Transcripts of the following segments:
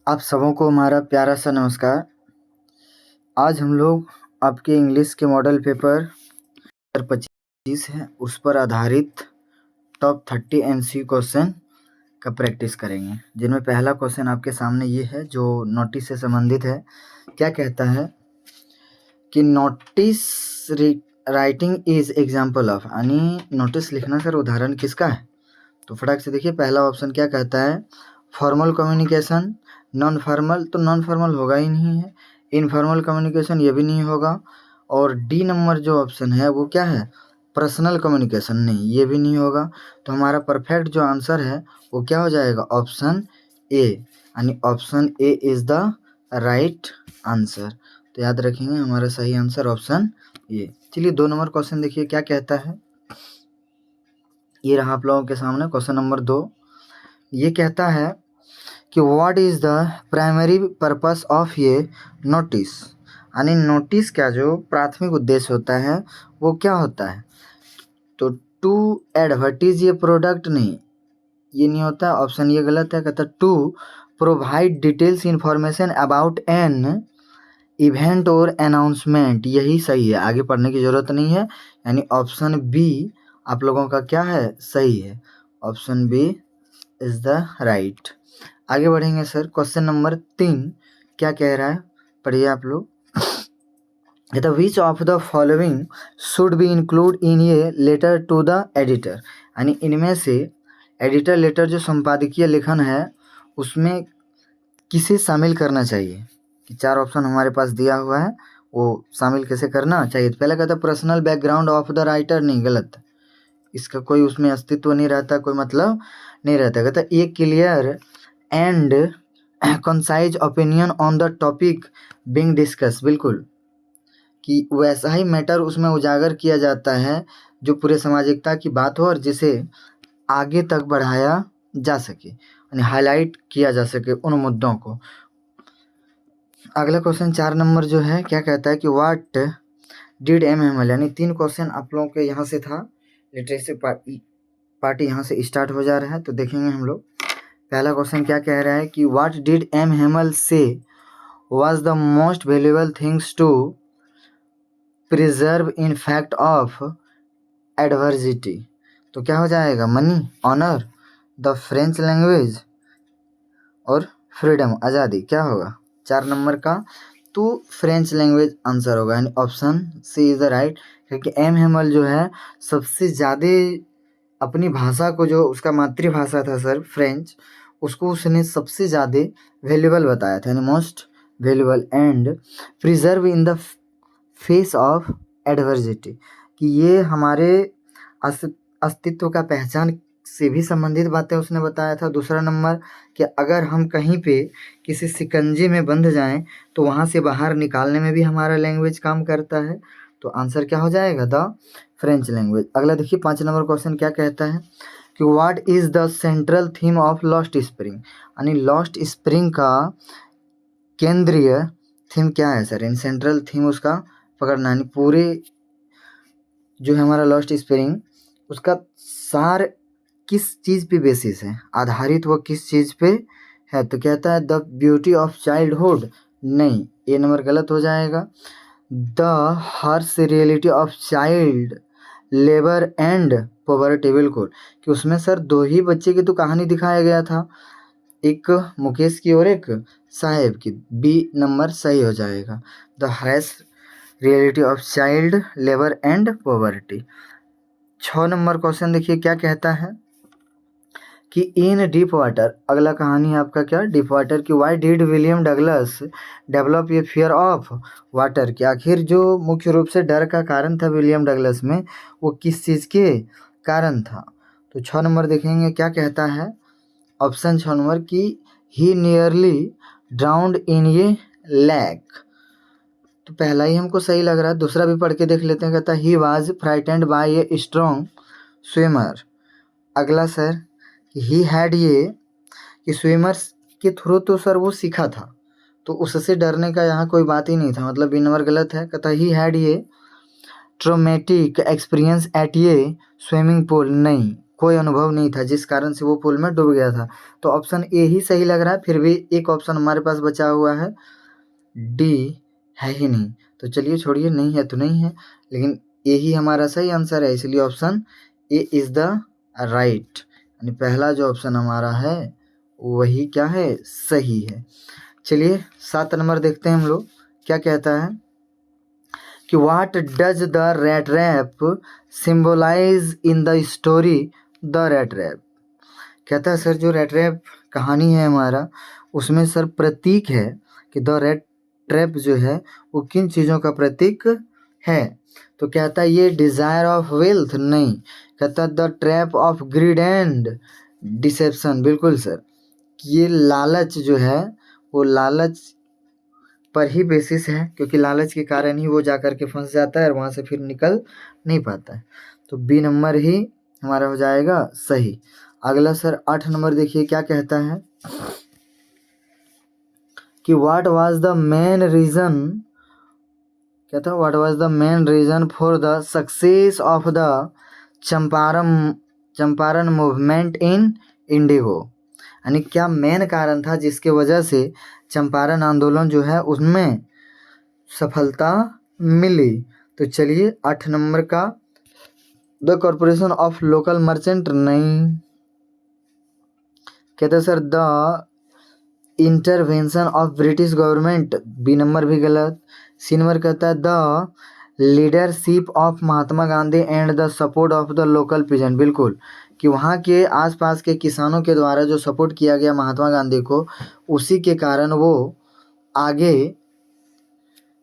आप सबों को हमारा प्यारा सा नमस्कार। आज हम लोग आपके इंग्लिश के मॉडल पेपर 25 है उस पर आधारित टॉप 30 एमसीक्यू क्वेश्चन का प्रैक्टिस करेंगे, जिनमें पहला क्वेश्चन आपके सामने ये है जो नोटिस से संबंधित है। क्या कहता है कि notice writing is example of, यानी नोटिस लिखना सर उदाहरण किसका है। तो फटाक से देखिए, पहला ऑप्शन क्या कहता है, फॉर्मल कम्युनिकेशन, नॉन फॉर्मल, तो नॉन फॉर्मल होगा ही नहीं है। इनफॉर्मल कम्युनिकेशन ये भी नहीं होगा। और डी नंबर जो ऑप्शन है वो क्या है, पर्सनल कम्युनिकेशन, नहीं ये भी नहीं होगा। तो हमारा परफेक्ट जो आंसर है वो क्या हो जाएगा, ऑप्शन ए, यानी option A is the right answer. तो याद रखेंगे हमारा सही आंसर ऑप्शन ए। चलिए 2 नंबर क्वेश्चन देखिए क्या कहता है। ये रहा आप लोगों के सामने क्वेश्चन नंबर 2। ये कहता है कि what is the primary purpose of ये नोटिस, यानी नोटिस का जो प्राथमिक उद्देश्य होता है वो क्या होता है। तो टू एडवर्टीज ये प्रोडक्ट, नहीं ये नहीं होता, ऑप्शन ये गलत है। कहता to provide details information about an event और अनाउंसमेंट, यही सही है, आगे पढ़ने की ज़रूरत नहीं है। यानी ऑप्शन बी आप लोगों का क्या है, सही है। Option B is the right. आगे बढ़ेंगे सर, क्वेश्चन नंबर 3 क्या कह रहा है, पढ़िए आप लोग। कहता which of the following should be include in ये लेटर टू द एडिटर, यानी इनमें से एडिटर लेटर जो संपादकीय लेखन है उसमें किसे शामिल करना चाहिए। कि 4 ऑप्शन हमारे पास दिया हुआ है, वो शामिल कैसे करना चाहिए। तो पहला कहता personal background of the writer, नहीं गलत, इसका कोई उसमें अस्तित्व नहीं रहता, कोई मतलब नहीं रहता। कहता a clear and concise opinion on the topic being discuss, बिल्कुल कि वैसा ही मैटर उसमें उजागर किया जाता है जो पूरे सामाजिकता की बात हो और जिसे आगे तक बढ़ाया जा सके, यानी हाईलाइट किया जा सके उन मुद्दों को। अगला क्वेश्चन 4 नंबर जो है क्या कहता है कि what did M M L, यानी 3 क्वेश्चन आप लोगों के यहाँ से था, लिटरेसी पार्टी यहाँ से स्टार्ट हो जा रहा है। तो देखेंगे हम लोग, पहला क्वेश्चन क्या कह रहा है कि व्हाट डिड एम हेमल से was the most valuable things to preserve in fact of adversity। तो क्या हो जाएगा, money, honour, the French language और फ्रीडम, आज़ादी, क्या होगा 4 नंबर का। तो फ्रेंच लैंग्वेज आंसर होगा, यानी option C is the right. क्योंकि एम हेमल जो है सबसे ज़्यादा अपनी भाषा को, जो उसका मातृभाषा था सर फ्रेंच, उसको उसने सबसे ज़्यादा वैल्यूबल बताया था, यानी most valuable and preserve in the face of adversity, कि ये हमारे अस्तित्व का पहचान से भी संबंधित बातें उसने बताया था। दूसरा नंबर कि अगर हम कहीं पे किसी शिकंजे में बंध जाएं तो वहाँ से बाहर निकालने में भी हमारा लैंग्वेज काम करता है। तो आंसर क्या हो जाएगा, द फ्रेंच लैंग्वेज। अगला देखिए 5 नंबर क्वेश्चन क्या कहता है कि what is the central theme of lost spring, यानी लॉस्ट स्प्रिंग का केंद्रीय थीम क्या है सर। इन सेंट्रल थीम उसका पकड़ना, यानी पूरे जो है हमारा लॉस्ट स्प्रिंग, उसका सार किस चीज़ पे बेसिस है, आधारित वो किस चीज़ पे है। तो कहता है द ब्यूटी ऑफ चाइल्डहुड, नहीं ये नंबर गलत हो जाएगा। The harsh reality of child labour and poverty, बिल्कुल, कि उसमें सर 2 ही बच्चे की तो कहानी दिखाया गया था, एक मुकेश की और एक साहेब की, बी नंबर सही हो जाएगा, the harsh reality of child labour and poverty. 6 number question देखिए क्या कहता है कि इन डीप वाटर, अगला कहानी है आपका क्या, डीप वाटर, की why did William Douglas develop ये फियर ऑफ वाटर, कि आखिर जो मुख्य रूप से डर का कारण था विलियम डगलस में, वो किस चीज़ के कारण था। तो 6 नंबर देखेंगे क्या कहता है, ऑप्शन 6 नंबर की ही नियरली ड्राउंड इन ये लैक। तो पहला ही हमको सही लग रहा है, दूसरा भी पढ़ के देख लेते हैं। कहता है he was frightened by a strong swimmer. अगला सर ही हैड ये, कि स्विमर्स के थ्रू तो सर वो सीखा था, तो उससे डरने का यहाँ कोई बात ही नहीं था, मतलब बी नंबर गलत है। कहता ही हैड ये ट्रोमेटिक एक्सपीरियंस एट ये स्विमिंग पूल, नहीं कोई अनुभव नहीं था, जिस कारण से वो पुल में डूब गया था। तो ऑप्शन ए ही सही लग रहा है। फिर भी एक ऑप्शन हमारे पास बचा हुआ है, डी है ही नहीं। तो चलिए छोड़िए, नहीं है तो नहीं है, लेकिन ए ही हमारा सही आंसर है, इसलिए option A is the right, यानी पहला जो ऑप्शन हमारा है वही क्या है, सही है। चलिए 7 नंबर देखते हैं हम लोग, क्या कहता है कि what does the rat trap symbolise in the story the rat trap. कहता है सर जो रैट रैप कहानी है हमारा, उसमें सर प्रतीक है कि द रैट ट्रैप जो है वो किन चीज़ों का प्रतीक है। तो कहता है ये डिज़ायर ऑफ वेल्थ, नहीं। कहता है the trap of greed and deception, बिल्कुल सर। ये लालच जो है वो लालच पर ही बेसिस है, क्योंकि लालच के कारण ही वो जा कर के फंस जाता है और वहाँ से फिर निकल नहीं पाता है। तो बी नंबर ही हमारा हो जाएगा सही। अगला सर 8 नंबर देखिए क्या कहता है कि what was the main reason, कहता है what was the main reason for the success of the Champaran movement in Indigo. यानी क्या मेन कारण था जिसके वजह से चंपारण आंदोलन जो है उसमें सफलता मिली। तो चलिए 8 नंबर का the corporation of local merchant, नहीं। कहते sir the intervention of British government, B number भी गलत। सी नंबर कहता है the leadership of Mahatma Gandhi and the support of the local peasant, बिल्कुल, कि वहाँ के आसपास के किसानों के द्वारा जो सपोर्ट किया गया महात्मा गांधी को, उसी के कारण वो आगे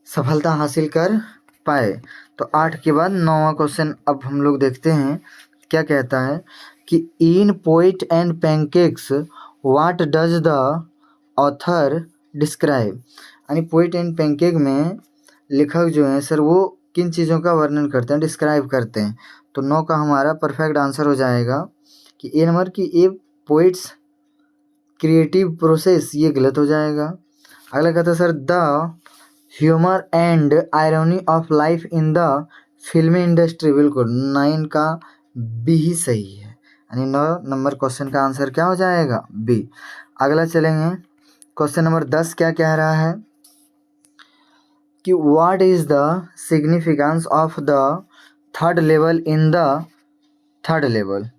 सफलता हासिल कर पाए। तो 8 के बाद 9वां क्वेश्चन अब हम लोग देखते हैं, क्या कहता है कि in poet and pancakes what does the author describe. यानी पोइट एंड पैनकेक में लेखक जो हैं सर वो किन चीज़ों का वर्णन करते हैं, डिस्क्राइब करते हैं। तो 9 का हमारा परफेक्ट आंसर हो जाएगा कि ए नंबर की ए पोइट्स क्रिएटिव प्रोसेस, ये गलत हो जाएगा। अगला कहता है sir the humour and irony of life in the फिल्मी इंडस्ट्री, बिल्कुल 9 का बी ही सही है, यानी 9 नंबर क्वेश्चन का आंसर क्या हो जाएगा, बी। अगला चलेंगे, क्वेश्चन नंबर 10 क्या कह रहा है कि what is the significance of the third level in the third level.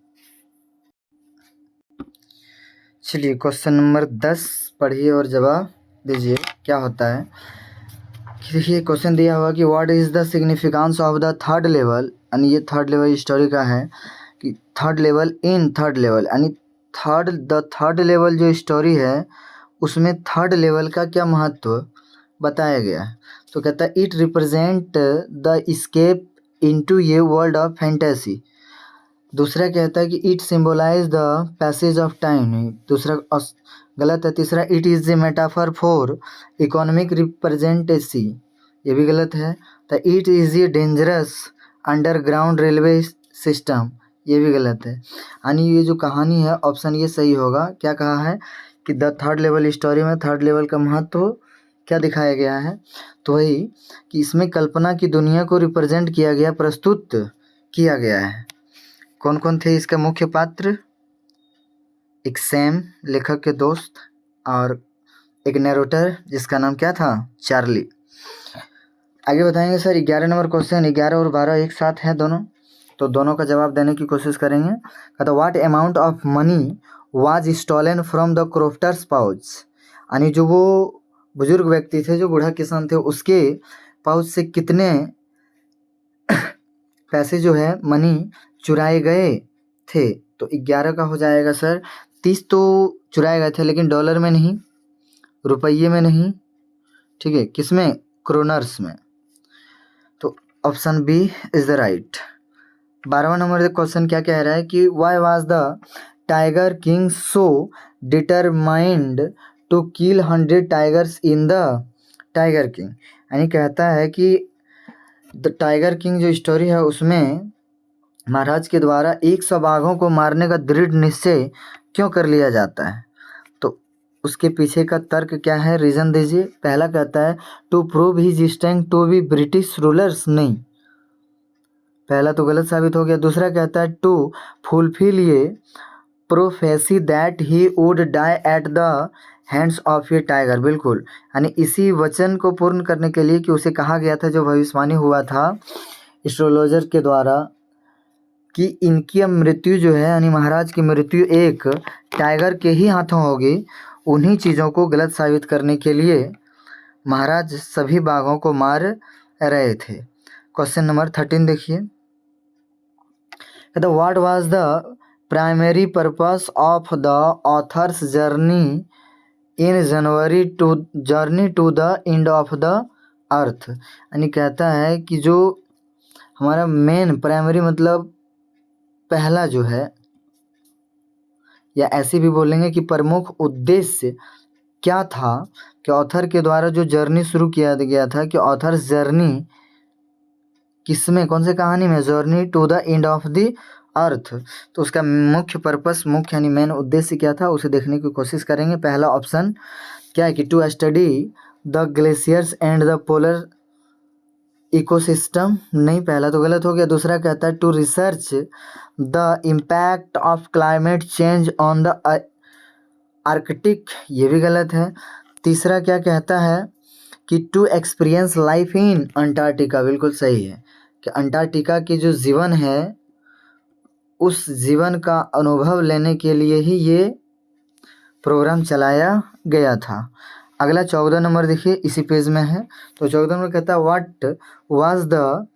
चलिए क्वेश्चन नंबर 10 पढ़िए और जवाब दीजिए क्या होता है। देखिए क्वेश्चन दिया हुआ कि what is the significance of the third level, यानी ये थर्ड लेवल स्टोरी का है कि third level in third level, यानी थर्ड लेवल जो स्टोरी है उसमें थर्ड लेवल का क्या महत्व बताया गया है। तो कहता है it represent the escape into ये वर्ल्ड ऑफ फैंटेसी। दूसरा कहता है कि it symbolize the passage of time, दूसरा गलत है। तीसरा it is a metaphor for economic रिप्रेजेंटेसी, ये भी गलत है। तो it is a dangerous underground railway system, ये भी गलत है। यानी ये जो कहानी है ऑप्शन ये सही होगा। क्या कहा है कि द थर्ड लेवल स्टोरी में थर्ड लेवल का महत्व क्या दिखाया गया है, तो वही कि इसमें कल्पना की दुनिया को रिप्रेजेंट किया गया, प्रस्तुत किया गया है। कौन कौन थे इसका मुख्य पात्र, एक सैम लेखक के दोस्त और एक नैरेटर जिसका नाम क्या था, चार्ली। आगे बताएंगे सर 11 नंबर क्वेश्चन, 11 और 12 एक साथ हैं दोनों, तो दोनों का जवाब देने की कोशिश करेंगे। कहता what amount of money was stolen from the crofter's pouch, यानी जो वो बुजुर्ग व्यक्ति थे, जो बूढ़ा किसान थे, उसके पाउच से कितने पैसे जो है मनी चुराए गए थे। तो 11 का हो जाएगा सर 30 तो चुराए गए थे, लेकिन डॉलर में नहीं, रुपये में नहीं, ठीक है, किस में, क्रोनर्स में। तो option B is the right. 12वां नंबर क्वेश्चन क्या कह रहा है कि why was the tiger king so determined to kill 100 tigers in the tiger king. यानी कहता है कि द टाइगर किंग जो स्टोरी है उसमें महाराज के द्वारा 100 बाघों को मारने का दृढ़ निश्चय क्यों कर लिया जाता है। तो उसके पीछे का तर्क क्या है, रीज़न दीजिए। पहला कहता है to prove his strength to be British rulers, नहीं, पहला तो गलत साबित हो गया। दूसरा कहता है टू फुलफिल ये prophecy that he would die at the hands of a tiger. बिल्कुल, यानी इसी वचन को पूर्ण करने के लिए कि उसे कहा गया था, जो भविष्यवाणी हुआ था एस्ट्रोलॉजर के द्वारा, कि इनकी मृत्यु जो है, यानी महाराज की मृत्यु एक टाइगर के ही हाथों होगी। उन्हीं चीज़ों को गलत साबित करने के लिए महाराज सभी बाघों को मार रहे थे। क्वेश्चन नंबर 13 देखिए, कहता what was the primary purpose of the author's journey in journey to the end of the earth. यानी कहता है कि जो हमारा मेन प्राइमरी मतलब पहला जो है, या ऐसे भी बोलेंगे कि प्रमुख उद्देश्य क्या था, कि ऑथर के द्वारा जो जर्नी शुरू किया गया था, कि ऑथर्स जर्नी किसमें, कौन से कहानी में, journey to the end of the earth. तो उसका मुख्य पर्पस, मुख्य यानी मेन उद्देश्य क्या था, उसे देखने की कोशिश करेंगे। पहला ऑप्शन क्या है कि to study the glaciers and the polar ecosystem. नहीं, पहला तो गलत हो गया। दूसरा कहता है to research the impact of climate change on the Arctic. ये भी गलत है। तीसरा क्या कहता है कि to experience life in Antarctica. बिल्कुल सही है, कि अंटार्कटिका की जो जीवन है, उस जीवन का अनुभव लेने के लिए ही ये प्रोग्राम चलाया गया था। अगला 14 नंबर देखिए, इसी पेज में है। तो 14 नंबर कहता है what was the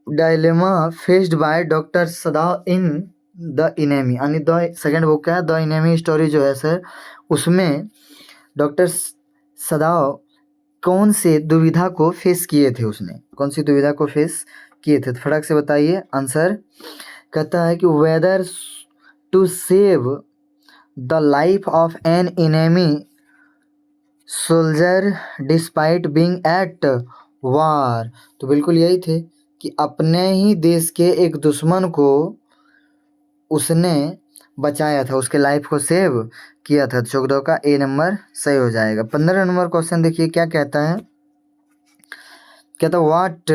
dilemma faced by doctor सदाव in the enemy. यानी द सेकेंड बुक का है द इनेमी स्टोरी जो है सर, उसमें डॉक्टर सदाव कौन से दुविधा को फेस किए थे, उसने कौन सी दुविधा को फेस किए थे, तो फटाक से बताइए आंसर। कहता है कि whether to save the life of an enemy soldier despite being at war. तो बिल्कुल यही थे कि अपने ही देश के एक दुश्मन को उसने बचाया था, उसके लाइफ को सेव किया था। 14 का ए नंबर सही हो जाएगा। 15 नंबर क्वेश्चन देखिए क्या कहता है। कहता what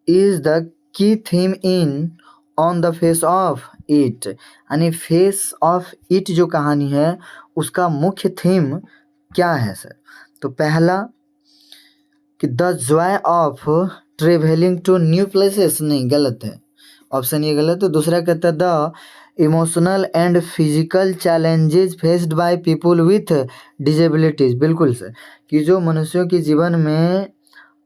is the key theme in on the face of it. यानी फेस ऑफ इट जो कहानी है, उसका मुख्य थीम क्या है सर। तो पहला कि the joy of travelling to new places. नहीं, गलत है, ऑप्शन ये गलत है। दूसरा कहता है the emotional and physical challenges faced by people with disabilities. बिल्कुल सर, कि जो मनुष्यों के जीवन में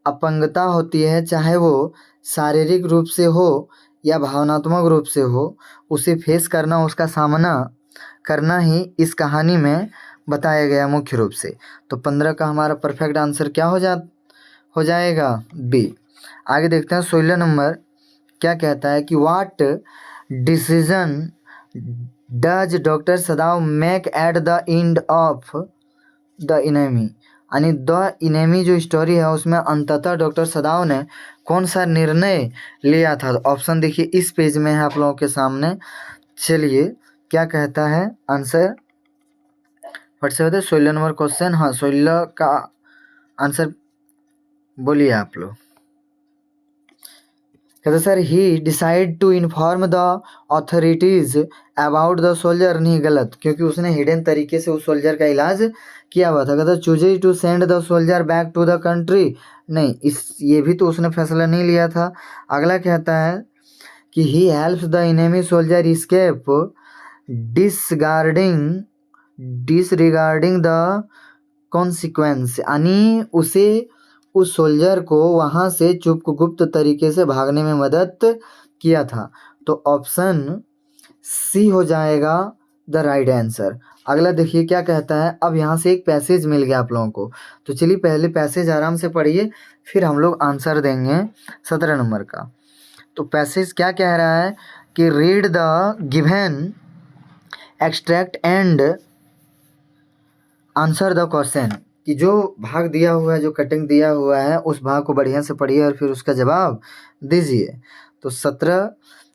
अपंगता होती है, चाहे वो शारीरिक रूप से हो या भावनात्मक रूप से हो, उसे फेस करना, उसका सामना करना ही इस कहानी में बताया गया मुख्य रूप से। तो 15 का हमारा परफेक्ट आंसर क्या हो जाएगा, बी। आगे देखते हैं 16 नंबर क्या कहता है कि what decision does doctor सदाव make at the end of the enemy. यानी द इनेमी जो स्टोरी है, उसमें अंततः डॉक्टर सदाव ने कौन सा निर्णय लिया था। ऑप्शन देखिए इस पेज में है आप लोगों के सामने। चलिए क्या कहता है आंसर, फट से बताइए। 16 नंबर क्वेश्चन, हाँ 16 का आंसर बोलिए आप लोग। कहते sir he decide to inform the authorities about the soldier. नहीं, गलत, क्योंकि उसने हिडन तरीके से उस सोल्जर का इलाज किया हुआ था। कहता chooses to send the soldier back to the country. नहीं, ये भी तो उसने फैसला नहीं लिया था। अगला कहता है कि he helps the enemy soldier escape disregarding the consequence. यानी उसे, उस सोल्जर को वहाँ से गुप्त तरीके से भागने में मदद किया था। तो ऑप्शन सी हो जाएगा द राइट आंसर। अगला देखिए क्या कहता है। अब यहाँ से एक पैसेज मिल गया आप लोगों को, तो चलिए पहले पैसेज आराम से पढ़िए, फिर हम लोग आंसर देंगे 17 नंबर का। तो पैसेज क्या कह रहा है कि read the given extract and answer the question. कि जो भाग दिया हुआ है, जो कटिंग दिया हुआ है, उस भाग को बढ़िया से पढ़िए और फिर उसका जवाब दीजिए। तो 17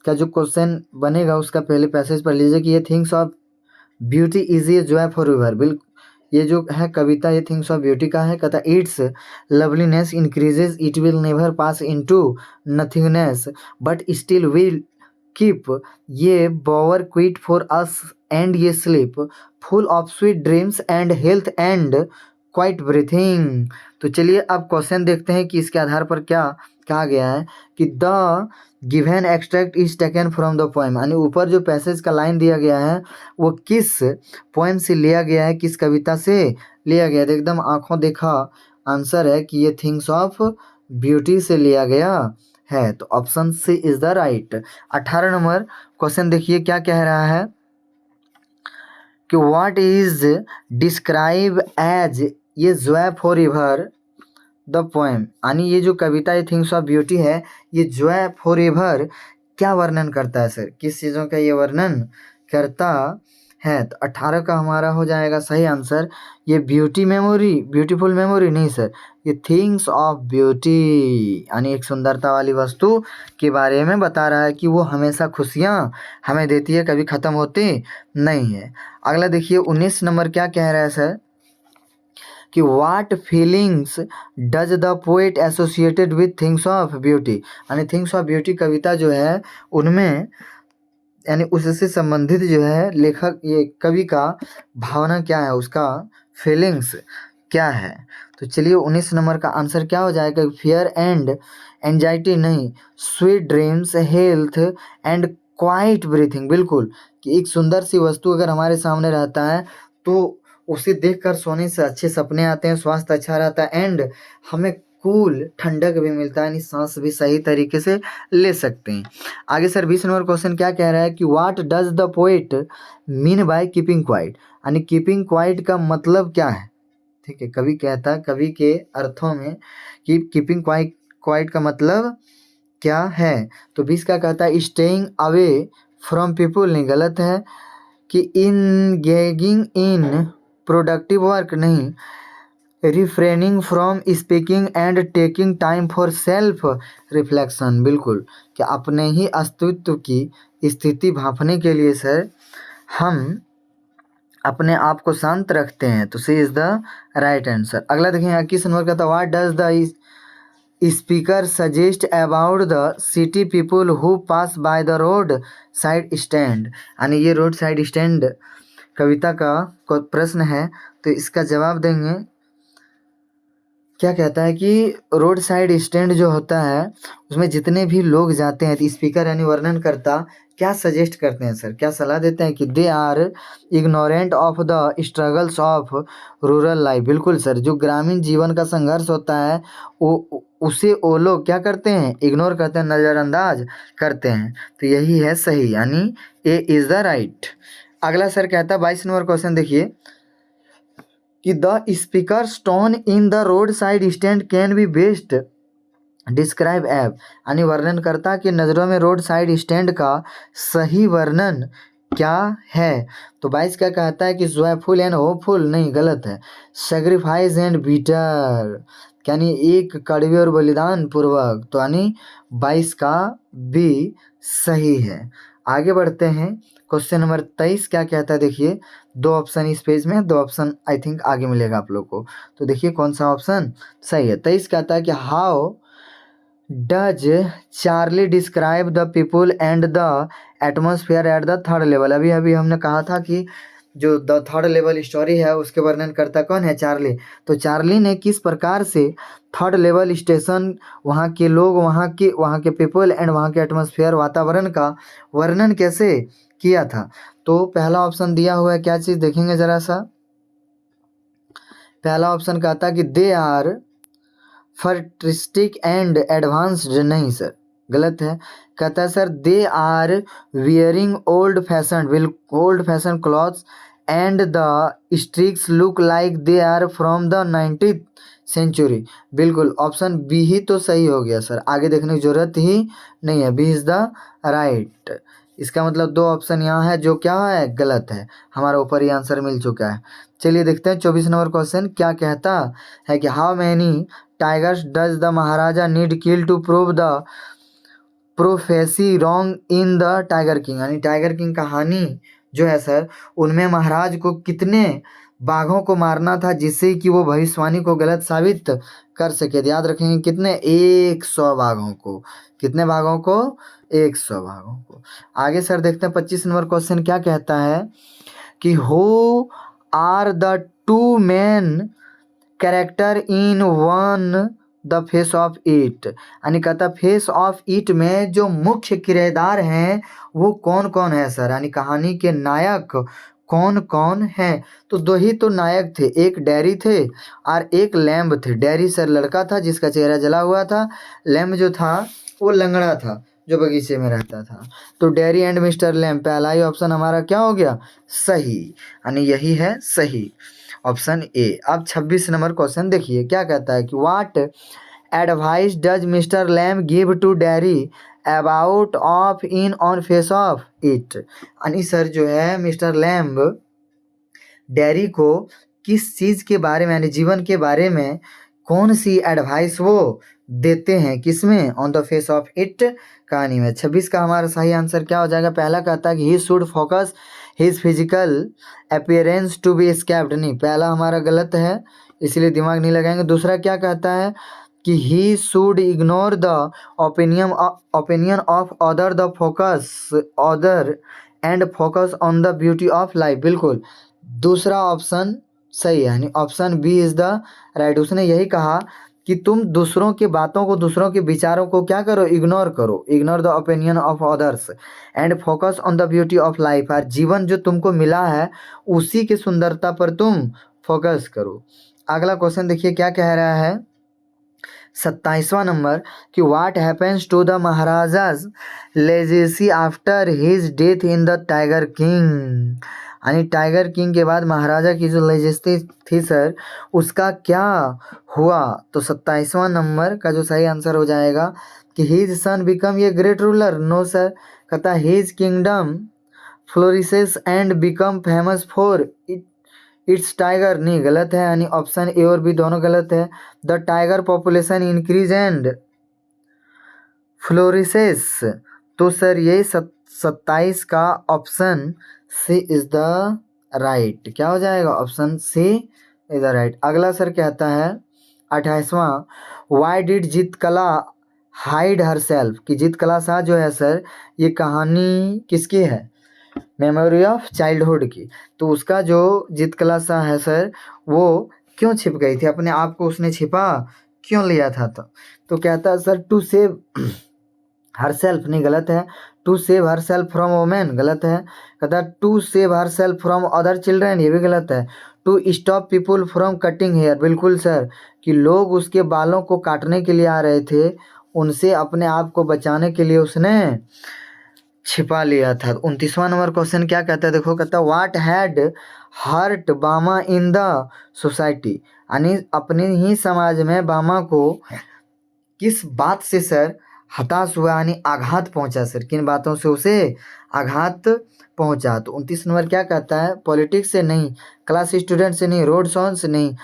का जो क्वेश्चन बनेगा, उसका पहले पैसेज पढ़ लीजिए कि ये things of beauty is a joy for ever. बिल्कुल, ये जो है कविता ये थिंग्स ऑफ ब्यूटी का है, कहता its loveliness increases, it will never pass into nothingness but still will keep ये bower quiet for us and ये sleep full of sweet dreams and health and quiet breathing. तो चलिए अब question देखते हैं कि इसके आधार पर क्या कहा गया है कि the given extract is taken from the poem, यानी ऊपर जो पैसेज का लाइन दिया गया है वो किस पोएम से लिया गया है, किस कविता से लिया गया है। तो एकदम आंखों देखा आंसर है कि ये थिंग्स ऑफ ब्यूटी से लिया गया है, तो option C is the right. 18 number question देखिए क्या कह रहा है कि व्हाट इज डिस्क्राइब एज ये joy for river the poem, यानी ये जो कविता ये थिंग्स ऑफ ब्यूटी है ये जॉय फॉर एवर क्या वर्णन करता है सर, किस चीज़ों का ये वर्णन करता है। तो 18 का हमारा हो जाएगा सही आंसर। ये ब्यूटी मेमोरी, ब्यूटीफुल मेमोरी नहीं सर, ये थिंग्स ऑफ ब्यूटी, यानी एक सुंदरता वाली वस्तु के बारे में बता रहा है कि वो हमेशा खुशियाँ हमें देती है, कभी ख़त्म होती नहीं है। अगला देखिए 19 नंबर क्या कह रहा है सर कि what feelings does the poet associated with things of beauty, यानी थिंग्स ऑफ ब्यूटी कविता जो है उनमें यानी उससे संबंधित जो है लेखक ये कवि का भावना क्या है, उसका फीलिंग्स क्या है। तो चलिए 19 नंबर का आंसर क्या हो जाएगा, फियर एंड एंजाइटी नहीं, sweet dreams, health and quiet breathing. बिल्कुल कि एक सुंदर सी वस्तु अगर हमारे सामने रहता है तो उसे देखकर सोने से अच्छे सपने आते हैं, स्वास्थ्य अच्छा रहता है एंड हमें कूल ठंडक भी मिलता है, यानी सांस भी सही तरीके से ले सकते हैं। आगे सर 20 नंबर क्वेश्चन क्या कह रहा है कि what does the poet mean by keeping quiet, यानी कीपिंग क्वाइट का मतलब क्या है। ठीक है, कवि कहता है कवि के अर्थों में कि कीपिंग क्वाइट क्वाइट का मतलब क्या है। तो 20 का कहता है स्टेइंग अवे फ्रॉम पीपुल, नहीं गलत है, कि इंगेजिंग इन प्रोडक्टिव वर्क नहीं, refraining from speaking and taking time for self reflection. बिल्कुल कि अपने ही अस्तित्व की स्थिति भांपने के लिए सर हम अपने आप को शांत रखते हैं, तो सी इज द राइट आंसर। अगला देखें 21 नंबर का था what does the speaker suggest about the city people who pass by the road side stand, यानी ये रोड साइड स्टैंड कविता का प्रश्न है, तो इसका जवाब देंगे। क्या कहता है कि रोड साइड स्टैंड जो होता है उसमें जितने भी लोग जाते हैं तो स्पीकर यानी वर्णन करता क्या सजेस्ट करते हैं सर, क्या सलाह देते हैं कि they are ignorant of the struggles of rural life. बिल्कुल सर, जो ग्रामीण जीवन का संघर्ष होता है उसे वो लोग क्या करते हैं, इग्नोर करते हैं, नज़रअंदाज करते हैं, तो यही है सही, यानी ए इज़ द राइट। अगला सर कहता है 22 नंबर क्वेश्चन देखिए कि the speaker tone in the road side stand can be best describe app, यानी वर्णनकर्ता की नज़रों में रोड साइड स्टैंड का सही वर्णन क्या है। तो 22 का कहता है कि जॉयफुल एंड होपफुल, नहीं गलत है, सेक्रीफाइस एंड बीटर, यानी एक कड़वे और बलिदान पूर्वक, तो यानी 22 का भी सही है। आगे बढ़ते हैं क्वेश्चन नंबर 23 क्या कहता है देखिए, दो ऑप्शन इस पेज में, दो ऑप्शन आई थिंक आगे मिलेगा आप लोग को, तो देखिए कौन सा ऑप्शन सही है। 23 कहता है कि how does Charlie describe the people and the atmosphere at the third level. अभी अभी हमने कहा था कि जो द थर्ड लेवल स्टोरी है उसके वर्णन करता कौन है, चार्ली। तो चार्ली ने किस प्रकार से थर्ड लेवल स्टेशन, वहाँ के लोग, वहाँ के पीपल एंड वहाँ के एटमोसफियर वातावरण का वर्णन कैसे किया था। तो पहला ऑप्शन दिया हुआ है, क्या चीज़ देखेंगे ज़रा सा। पहला ऑप्शन कहता है कि they are futuristic and advanced, नहीं सर गलत है। कहता है sir they are wearing old fashion clothes and the streets look like they are from the 19th century. बिल्कुल ऑप्शन बी ही तो सही हो गया सर, आगे देखने की जरूरत ही नहीं है, बी इज़ द राइट। इसका मतलब दो ऑप्शन यहाँ है जो क्या है, गलत है, हमारा ऊपर ही आंसर मिल चुका है। चलिए देखते हैं 24 नंबर क्वेश्चन क्या कहता है कि how many tigers does the Maharaja need kill to prove the prophecy wrong in the tiger king, यानी टाइगर किंग कहानी जो है सर, उनमें महाराज को कितने बाघों को मारना था जिससे कि वो भविष्यवाणी को गलत साबित कर सके। याद रखेंगे कितने, 100 बाघों को। कितने बाघों को, 100 बाघों को। आगे सर देखते हैं 25 नंबर क्वेश्चन क्या कहता है कि who are the two main character in on the face of it. यानी कहता फेस ऑफ इट में जो मुख्य किरदार हैं वो कौन कौन है सर, यानी कहानी के नायक कौन कौन हैं। तो दो ही तो नायक थे, एक डैरी थे और एक लैम्ब थे। डैरी सर लड़का था जिसका चेहरा जला हुआ था, लैम्ब जो था वो लंगड़ा था जो बगीचे में रहता था। तो डैरी एंड मिस्टर लैम्ब, पहला ही ऑप्शन हमारा क्या हो गया, सही, यानी यही है सही, ऑप्शन ए। अब 26 नंबर क्वेश्चन देखिए क्या कहता है कि what advice does mister Lamb give to Derry about of in on face of it. यानी सर जो है मिस्टर लैम्ब डैरी को किस चीज़ के बारे में, यानी जीवन के बारे में कौन सी एडवाइस वो देते हैं, किसमें, on the face of it कहानी में। 26 का हमारा सही आंसर क्या हो जाएगा, पहला कहता है कि he should focus his physical appearance to be scrapped. नहीं, पहला हमारा गलत है इसलिए दिमाग नहीं लगाएंगे। दूसरा क्या कहता है कि he should ignore the opinion of other the focus other and focus on the beauty of life. बिल्कुल दूसरा ऑप्शन सही है, यानी option B is the right. उसने यही कहा कि तुम दूसरों की बातों को, दूसरों के विचारों को क्या करो, इग्नोर करो। Ignore the opinion of others and focus on the beauty of life. और जीवन जो तुमको मिला है उसी की सुंदरता पर तुम फोकस करो। अगला क्वेश्चन देखिए क्या कह रहा है 27वां नंबर कि what happens to the Maharaja's legacy after his death in the tiger king. यानी टाइगर किंग के बाद महाराजा की जो लेजेसी थी सर उसका क्या हुआ। तो 27वां नंबर का जो सही आंसर हो जाएगा कि his son become a great ruler. No sir, कहता his kingdom flourishes and become famous for its tiger. नहीं, गलत है, यानी ऑप्शन ए और बी दोनों गलत है। The tiger population increase and flourishes. तो सर ये 27 का option C is the right. क्या हो जाएगा, option C is the right. अगला सर कहता है 28वां वाई डिड जीत कला हाइड हर सेल्फ। कि जीत कला शाह जो है सर ये कहानी किसकी है, मेमोरी ऑफ चाइल्डहुड की। तो उसका जो जीत कला शाह है सर वो क्यों छिप गई थी, अपने आप को उसने छिपा क्यों लिया था। तो कहता है sir to save herself. नहीं, गलत है। To save herself from women, गलत है। कहता to save herself from other children, ये भी गलत है। To stop people from cutting hair, बिल्कुल सर, कि लोग उसके बालों को काटने के लिए आ रहे थे, उनसे अपने आप को बचाने के लिए उसने छिपा लिया था। 29वां नंबर क्वेश्चन क्या कहता है देखो, कहता है व्हाट हैड हर्ट बामा इन द सोसाइटी। यानी अपने ही समाज में बामा को किस बात से सर हताश हुआ, यानी आघात पहुंचा सर, किन बातों से उसे आघात पहुंचा। तो 29 नंबर क्या कहता है, पॉलिटिक्स से नहीं, क्लास स्टूडेंट से नहीं, रोड सॉन्ग से नहीं,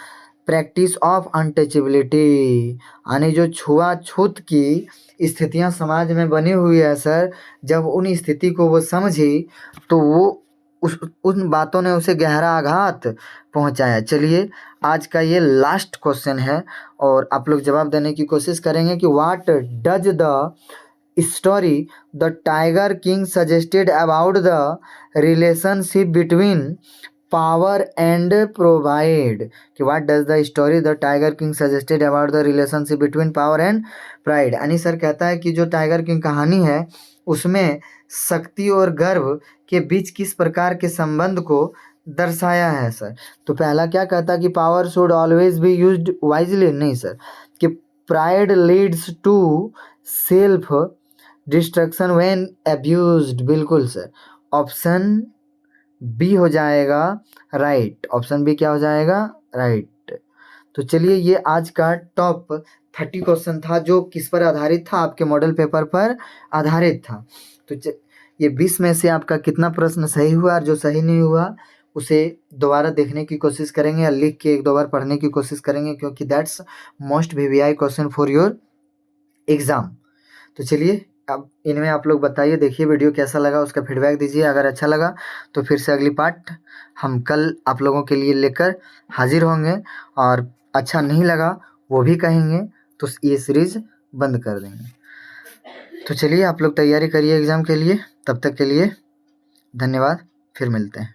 प्रैक्टिस ऑफ अनटचेबिलिटी। यानी जो छुआछूत की स्थितियां समाज में बनी हुई है सर, जब उन स्थिति को वो समझी तो वो उन बातों ने उसे गहरा आघात पहुंचाया। चलिए आज का ये लास्ट क्वेश्चन है और आप लोग जवाब देने की कोशिश करेंगे कि what does the story the tiger king suggested about the relationship between power and provide. कि what does the story the tiger king suggested about the relationship between power and pride. यानी सर कहता है कि जो tiger king कहानी है उसमें शक्ति और गर्व के बीच किस प्रकार के संबंध को दर्शाया है सर। तो पहला क्या कहता है कि power should always be used wisely. नहीं सर, कि pride leads to self destruction when abused. बिल्कुल सर, ऑप्शन बी हो जाएगा राइट। ऑप्शन बी क्या हो जाएगा, राइट। तो चलिए ये आज का टॉप 30 क्वेश्चन था जो किस पर आधारित था, आपके मॉडल पेपर पर आधारित था। तो ये 20 में से आपका कितना प्रश्न सही हुआ और जो सही नहीं हुआ उसे दोबारा देखने की कोशिश करेंगे या लिख के एक दो बार पढ़ने की कोशिश करेंगे, क्योंकि that's most VVI question for your exam. तो चलिए अब इनमें आप लोग बताइए, देखिए वीडियो कैसा लगा, उसका फीडबैक दीजिए। अगर अच्छा लगा तो फिर से अगली पार्ट हम कल आप लोगों के लिए लेकर हाजिर होंगे, और अच्छा नहीं लगा वो भी कहेंगे तो ये सीरीज़ बंद कर देंगे। तो चलिए आप लोग तैयारी करिए एग्ज़ाम के लिए, तब तक के लिए धन्यवाद, फिर मिलते हैं।